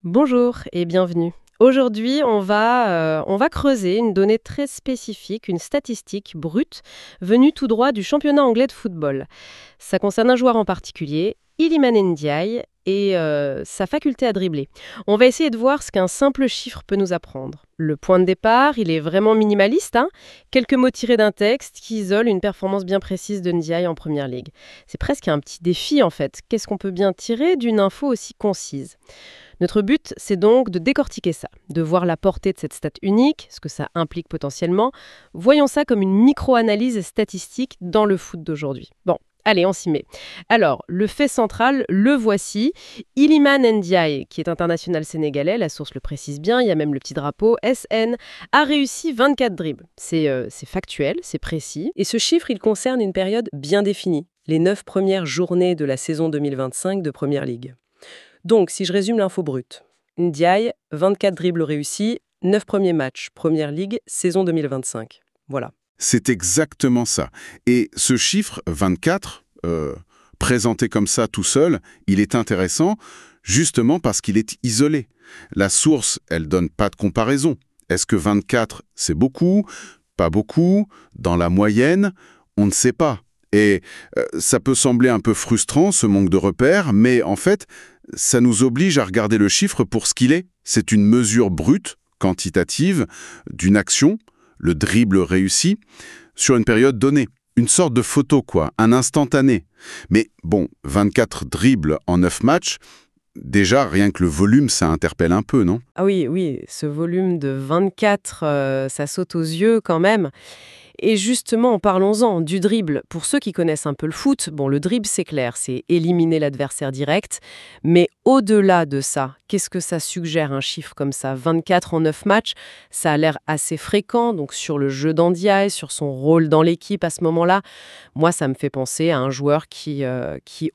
Bonjour et bienvenue. Aujourd'hui, on va creuser une donnée très spécifique, une statistique brute venue tout droit du championnat anglais de football. Ça concerne un joueur en particulier, Iliman Ndiaye, et sa faculté à dribbler. On va essayer de voir ce qu'un simple chiffre peut nous apprendre. Le point de départ, il est vraiment minimaliste, hein. Quelques mots tirés d'un texte qui isolent une performance bien précise de Ndiaye en Première Ligue. C'est presque un petit défi en fait. Qu'est-ce qu'on peut bien tirer d'une info aussi concise? Notre but, c'est donc de décortiquer ça, de voir la portée de cette stat unique, ce que ça implique potentiellement. Voyons ça comme une micro-analyse statistique dans le foot d'aujourd'hui. Bon, allez, on s'y met. Alors, le fait central, le voici. Iliman Ndiaye, qui est international sénégalais, la source le précise bien, il y a même le petit drapeau, SN, a réussi 24 dribbles. C'est factuel, c'est précis. Et ce chiffre, il concerne une période bien définie, les 9 premières journées de la saison 2025 de Première Ligue. Donc, si je résume l'info brute, Ndiaye, 24 dribbles réussis, 9 premiers matchs, Première Ligue, saison 2025. Voilà. C'est exactement ça. Et ce chiffre, 24, présenté comme ça tout seul, il est intéressant justement parce qu'il est isolé. La source, elle donne pas de comparaison. Est-ce que 24, c'est beaucoup? Pas beaucoup? Dans la moyenne? On ne sait pas. Et ça peut sembler un peu frustrant, ce manque de repères, mais en fait, ça nous oblige à regarder le chiffre pour ce qu'il est. C'est une mesure brute, quantitative, d'une action, le dribble réussi, sur une période donnée. Une sorte de photo, quoi, un instantané. Mais bon, 24 dribbles en 9 matchs, déjà, rien que le volume, ça interpelle un peu, non? Ah oui, oui, ce volume de 24, ça saute aux yeux quand même. Et justement, parlons-en du dribble. Pour ceux qui connaissent un peu le foot, bon, le dribble, c'est clair, c'est éliminer l'adversaire direct. Mais au-delà de ça, qu'est-ce que ça suggère un chiffre comme ça? 24 en 9 matchs, ça a l'air assez fréquent, donc sur le jeu d'Ndiaye, sur son rôle dans l'équipe à ce moment-là. Moi, ça me fait penser à un joueur qui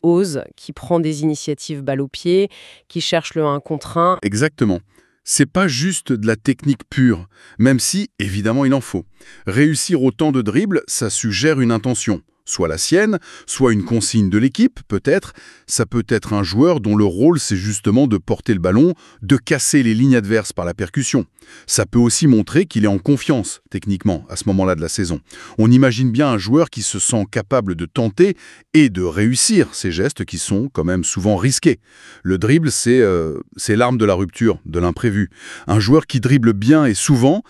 ose, qui prend des initiatives balle au pied, qui cherche le 1 contre 1. Exactement. C'est pas juste de la technique pure, même si, évidemment, il en faut. Réussir autant de dribbles, ça suggère une intention. Soit la sienne, soit une consigne de l'équipe, peut-être. Ça peut être un joueur dont le rôle, c'est justement de porter le ballon, de casser les lignes adverses par la percussion. Ça peut aussi montrer qu'il est en confiance, techniquement, à ce moment-là de la saison. On imagine bien un joueur qui se sent capable de tenter et de réussir ces gestes qui sont quand même souvent risqués. Le dribble, c'est l'arme de la rupture, de l'imprévu. Un joueur qui dribble bien et souvent,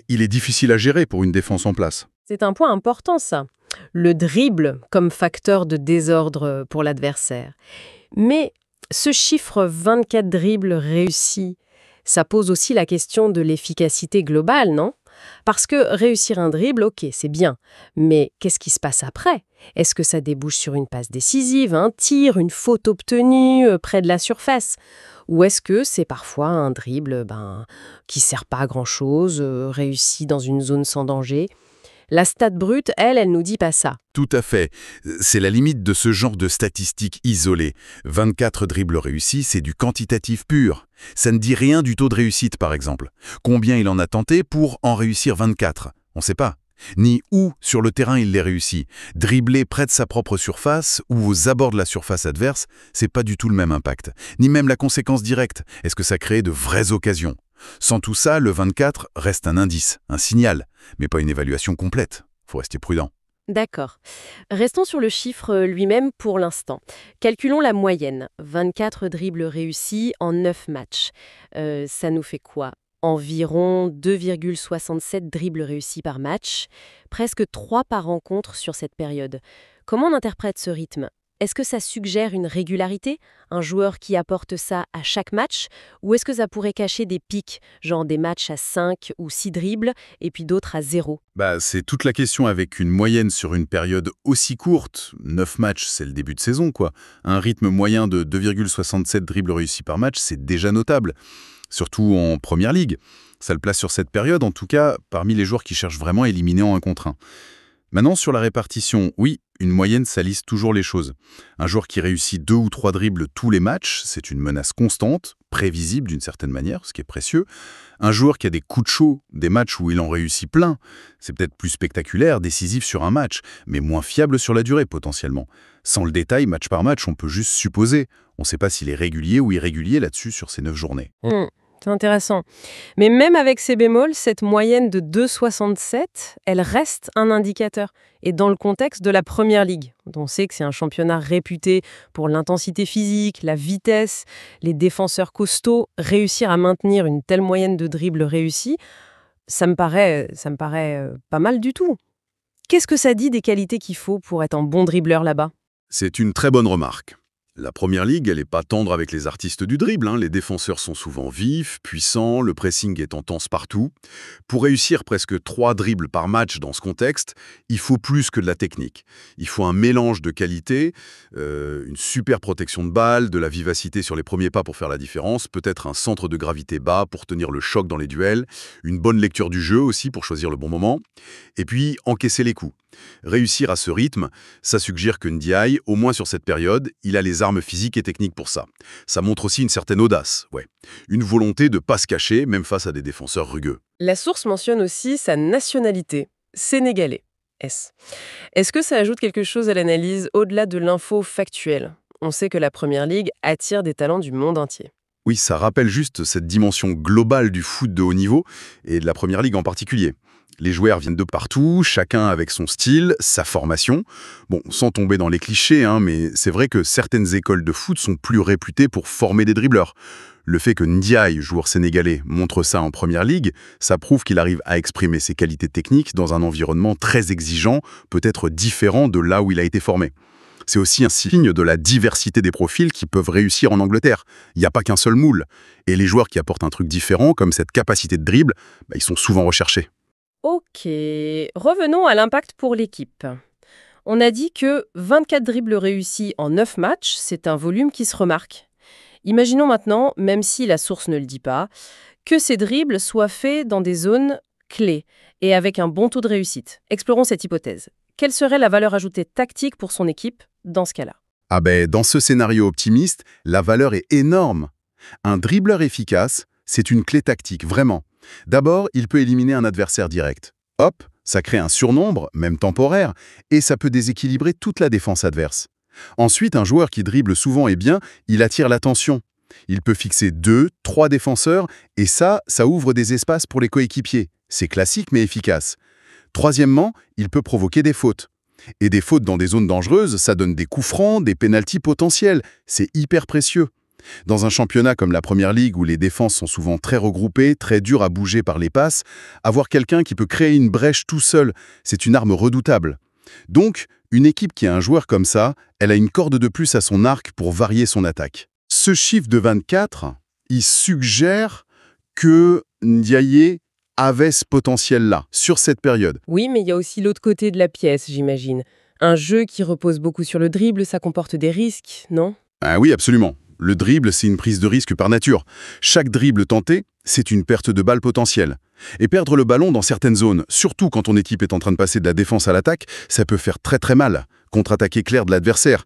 il est difficile à gérer pour une défense en place. C'est un point important, ça. Le dribble comme facteur de désordre pour l'adversaire. Mais ce chiffre 24 dribbles réussis, ça pose aussi la question de l'efficacité globale, non? Parce que réussir un dribble, ok, c'est bien. Mais qu'est-ce qui se passe après? Est-ce que ça débouche sur une passe décisive, un tir, une faute obtenue près de la surface? Ou est-ce que c'est parfois un dribble qui sert pas à grand-chose, réussi dans une zone sans danger? La stat brute, elle nous dit pas ça. Tout à fait. C'est la limite de ce genre de statistiques isolées. 24 dribbles réussis, c'est du quantitatif pur. Ça ne dit rien du taux de réussite, par exemple. Combien il en a tenté pour en réussir 24? On ne sait pas. Ni où sur le terrain il les réussit. Dribbler près de sa propre surface ou aux abords de la surface adverse, c'est pas du tout le même impact. Ni même la conséquence directe. Est-ce que ça crée de vraies occasions? Sans tout ça, le 24 reste un indice, un signal, mais pas une évaluation complète. Faut rester prudent. D'accord. Restons sur le chiffre lui-même pour l'instant. Calculons la moyenne. 24 dribbles réussis en 9 matchs. Ça nous fait quoi? Environ 2,67 dribbles réussis par match, presque 3 par rencontre sur cette période. Comment on interprète ce rythme? Est-ce que ça suggère une régularité, un joueur qui apporte ça à chaque match, ou est-ce que ça pourrait cacher des pics, genre des matchs à 5 ou 6 dribbles, et puis d'autres à 0? C'est toute la question avec une moyenne sur une période aussi courte. 9 matchs, c'est le début de saison, quoi. Un rythme moyen de 2,67 dribbles réussis par match, c'est déjà notable. Surtout en Première Ligue. Ça le place sur cette période, en tout cas, parmi les joueurs qui cherchent vraiment à éliminer en 1 contre 1. Maintenant, sur la répartition, oui, une moyenne, ça lisse toujours les choses. Un joueur qui réussit 2 ou 3 dribbles tous les matchs, c'est une menace constante, prévisible d'une certaine manière, ce qui est précieux. Un joueur qui a des coups de chaud, des matchs où il en réussit plein, c'est peut-être plus spectaculaire, décisif sur un match, mais moins fiable sur la durée potentiellement. Sans le détail, match par match, on peut juste supposer. On ne sait pas s'il est régulier ou irrégulier là-dessus sur ces 9 journées. C'est intéressant. Mais même avec ces bémols, cette moyenne de 2,67, elle reste un indicateur. Et dans le contexte de la Première Ligue, dont on sait que c'est un championnat réputé pour l'intensité physique, la vitesse, les défenseurs costauds, réussir à maintenir une telle moyenne de dribbles réussis, ça me paraît pas mal du tout. Qu'est-ce que ça dit des qualités qu'il faut pour être un bon dribbleur là-bas? C'est une très bonne remarque. La Première Ligue, elle n'est pas tendre avec les artistes du dribble. Les défenseurs sont souvent vifs, puissants, le pressing est intense partout. Pour réussir presque 3 dribbles par match dans ce contexte, il faut plus que de la technique. Il faut un mélange de qualité, une super protection de balle, de la vivacité sur les premiers pas pour faire la différence, peut-être un centre de gravité bas pour tenir le choc dans les duels, une bonne lecture du jeu aussi pour choisir le bon moment, et puis encaisser les coups. Réussir à ce rythme, ça suggère que Ndiaye, au moins sur cette période, il a les armes physiques et techniques pour ça. Ça montre aussi une certaine audace, une volonté de ne pas se cacher, même face à des défenseurs rugueux. La source mentionne aussi sa nationalité, sénégalais. Est-ce que ça ajoute quelque chose à l'analyse au-delà de l'info factuelle? On sait que la Première Ligue attire des talents du monde entier. Oui, ça rappelle juste cette dimension globale du foot de haut niveau, et de la Première Ligue en particulier. Les joueurs viennent de partout, chacun avec son style, sa formation. Bon, sans tomber dans les clichés, mais c'est vrai que certaines écoles de foot sont plus réputées pour former des dribbleurs. Le fait que Ndiaye, joueur sénégalais, montre ça en Première Ligue, ça prouve qu'il arrive à exprimer ses qualités techniques dans un environnement très exigeant, peut-être différent de là où il a été formé. C'est aussi un signe de la diversité des profils qui peuvent réussir en Angleterre. Il n'y a pas qu'un seul moule. Et les joueurs qui apportent un truc différent, comme cette capacité de dribble, ils sont souvent recherchés. Ok, revenons à l'impact pour l'équipe. On a dit que 24 dribbles réussis en 9 matchs, c'est un volume qui se remarque. Imaginons maintenant, même si la source ne le dit pas, que ces dribbles soient faits dans des zones clés et avec un bon taux de réussite. Explorons cette hypothèse. Quelle serait la valeur ajoutée tactique pour son équipe dans ce cas-là? Dans ce scénario optimiste, la valeur est énorme. Un dribbleur efficace, c'est une clé tactique, vraiment. D'abord, il peut éliminer un adversaire direct. Hop, ça crée un surnombre, même temporaire, et ça peut déséquilibrer toute la défense adverse. Ensuite, un joueur qui dribble souvent et bien, il attire l'attention. Il peut fixer 2, 3 défenseurs, et ça ouvre des espaces pour les coéquipiers. C'est classique mais efficace. Troisièmement, il peut provoquer des fautes. Et des fautes dans des zones dangereuses, ça donne des coups francs, des pénaltys potentiels. C'est hyper précieux. Dans un championnat comme la Première Ligue où les défenses sont souvent très regroupées, très dures à bouger par les passes, avoir quelqu'un qui peut créer une brèche tout seul, c'est une arme redoutable. Donc, une équipe qui a un joueur comme ça, elle a une corde de plus à son arc pour varier son attaque. Ce chiffre de 24, il suggère que Ndiaye avait ce potentiel-là, sur cette période. Oui, mais il y a aussi l'autre côté de la pièce, j'imagine. Un jeu qui repose beaucoup sur le dribble, ça comporte des risques, non? Ah oui, absolument. Le dribble, c'est une prise de risque par nature. Chaque dribble tenté, c'est une perte de balle potentielle. Et perdre le ballon dans certaines zones, surtout quand ton équipe est en train de passer de la défense à l'attaque, ça peut faire très très mal. Contre-attaquer clair de l'adversaire.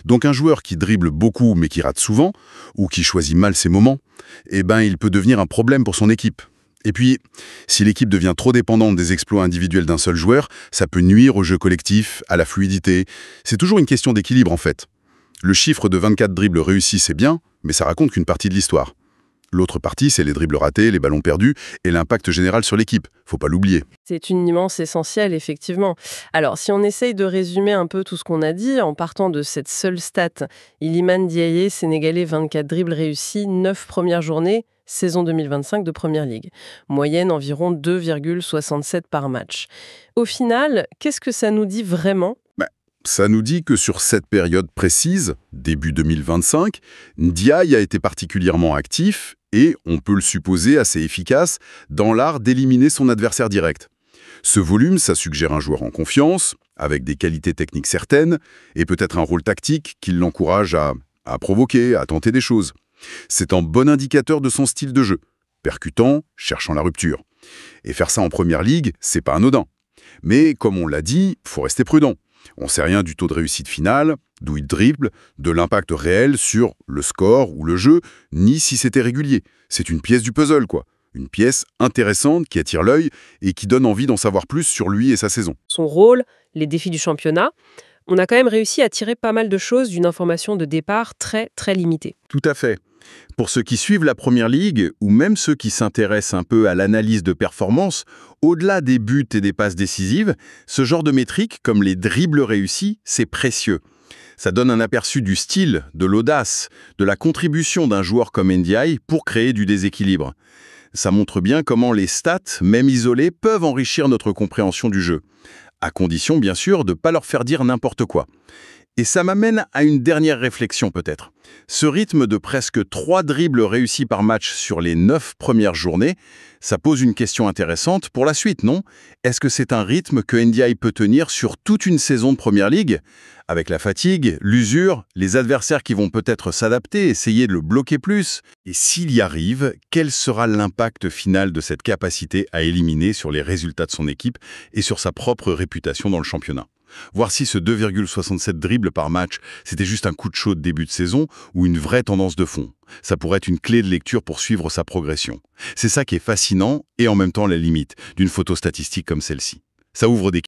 Donc un joueur qui dribble beaucoup mais qui rate souvent, ou qui choisit mal ses moments, il peut devenir un problème pour son équipe. Et puis, si l'équipe devient trop dépendante des exploits individuels d'un seul joueur, ça peut nuire au jeu collectif, à la fluidité. C'est toujours une question d'équilibre en fait. Le chiffre de 24 dribbles réussis, c'est bien, mais ça raconte qu'une partie de l'histoire. L'autre partie, c'est les dribbles ratés, les ballons perdus et l'impact général sur l'équipe. Faut pas l'oublier. C'est une nuance essentielle, effectivement. Alors, si on essaye de résumer un peu tout ce qu'on a dit, en partant de cette seule stat, Iliman Ndiaye, Sénégalais, 24 dribbles réussis, 9 premières journées, saison 2025 de Première Ligue. Moyenne environ 2,67 par match. Au final, qu'est-ce que ça nous dit vraiment ? Ça nous dit que sur cette période précise, début 2025, Ndiaye a été particulièrement actif et, on peut le supposer, assez efficace dans l'art d'éliminer son adversaire direct. Ce volume, ça suggère un joueur en confiance, avec des qualités techniques certaines, et peut-être un rôle tactique qui l'encourage à provoquer, à tenter des choses. C'est un bon indicateur de son style de jeu, percutant, cherchant la rupture. Et faire ça en Première Ligue, c'est pas anodin. Mais comme on l'a dit, faut rester prudent. On ne sait rien du taux de réussite finale, d'où il dribble, de l'impact réel sur le score ou le jeu, ni si c'était régulier. C'est une pièce du puzzle, quoi. Une pièce intéressante qui attire l'œil et qui donne envie d'en savoir plus sur lui et sa saison. Son rôle, les défis du championnat, on a quand même réussi à tirer pas mal de choses d'une information de départ très très limitée. Tout à fait. Pour ceux qui suivent la Première Ligue, ou même ceux qui s'intéressent un peu à l'analyse de performance, au-delà des buts et des passes décisives, ce genre de métriques, comme les dribbles réussis, c'est précieux. Ça donne un aperçu du style, de l'audace, de la contribution d'un joueur comme Ndiaye pour créer du déséquilibre. Ça montre bien comment les stats, même isolées, peuvent enrichir notre compréhension du jeu. À condition, bien sûr, de ne pas leur faire dire n'importe quoi. Et ça m'amène à une dernière réflexion peut-être. Ce rythme de presque 3 dribbles réussis par match sur les 9 premières journées, ça pose une question intéressante pour la suite, non? Est-ce que c'est un rythme que Ndiaye peut tenir sur toute une saison de Première Ligue? Avec la fatigue, l'usure, les adversaires qui vont peut-être s'adapter, essayer de le bloquer plus. Et s'il y arrive, quel sera l'impact final de cette capacité à éliminer sur les résultats de son équipe et sur sa propre réputation dans le championnat? Voir si ce 2,67 dribbles par match, c'était juste un coup de chaud de début de saison ou une vraie tendance de fond. Ça pourrait être une clé de lecture pour suivre sa progression. C'est ça qui est fascinant et en même temps la limite d'une photo statistique comme celle-ci. Ça ouvre des